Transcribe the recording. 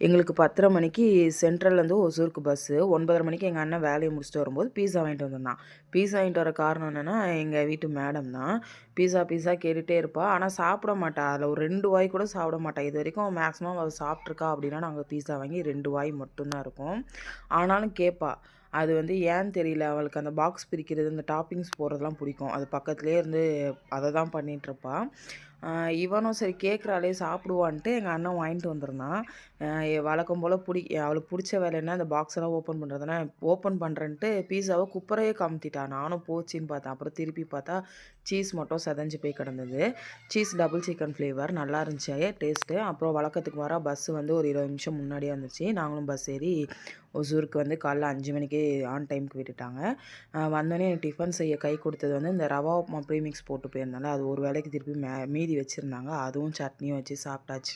எங்களுக்கு 10:30 மணிக்கு சென்ட்ரல்லேருந்து ஒசூருக்கு பஸ்ஸு. 9:30 மணிக்கு எங்கள் அண்ணன் வேலையை முடிச்சுட்டு வரும்போது பீஸா வாங்கிட்டு வந்திருந்தான். பீஸா வாங்கிட்டு வர காரணம் என்னென்னா, எங்கள் வீட்டு மேடம் தான். பீஸா பீஸா கேட்டுகிட்டே இருப்பா. ஆனால் சாப்பிட மாட்டா. அதில் ஒரு 2 வாய் கூட சாப்பிட மாட்டா. இதுவரைக்கும் மேக்ஸிமம் அவள் சாப்பிட்ருக்கா அப்படின்னா, நாங்கள் பீஸா வாங்கி 2 வாய் மட்டும்தான் இருக்கும். ஆனாலும் கேட்பா. அது வந்து ஏன்னு தெரியல. அவளுக்கு அந்த பாக்ஸ் பிரிக்கிறது, இந்த டாப்பிங்ஸ் போடுறதெல்லாம் பிடிக்கும். அது பக்கத்துலேயே இருந்து அதை தான் பண்ணிகிட்ருப்பா. இவனும் சரி கேட்குறாளே சாப்பிடுவான்ட்டு எங்கள் அண்ணன் வாங்கிட்டு வந்திருந்தான். வழக்கம் போல் அவளுக்கு பிடிச்ச வேலை என்ன, அந்த பாக்ஸெல்லாம் ஓப்பன் பண்ணுறது தானே. ஓப்பன் பண்ணுறேன்ட்டு பீஸாவை குப்பரையே கமுத்திட்டா. நானும் போச்சுன்னு பார்த்தேன். அப்புறம் திருப்பி பார்த்தா சீஸ் மட்டும் செதஞ்சு போய் கிடந்தது. சீஸ் டபுள் சிக்கன் ஃப்ளேவர் நல்லா இருந்துச்சு டேஸ்ட்டு. அப்புறம் வழக்கத்துக்கு மாறா பஸ்ஸு வந்து ஒரு 20 நிமிஷம் முன்னாடியே வந்துச்சு. நாங்களும் பஸ் ஏறி ஒசூருக்கு வந்து காலைல 5 மணிக்கே ஆன் டைமுக்கு விட்டுட்டாங்க. வந்தோடனே எனக்கு டிஃபன் செய்ய கை கொடுத்தது வந்து இந்த ரவா உப்புமா ப்ரீமிக்ஸ் போட்டு போயிருந்தேன்ல, அது ஒரு வேளைக்கு திருப்பி மீதி வச்சுருந்தாங்க. அதுவும் சட்னியும் வச்சு சாப்பிட்டாச்சு.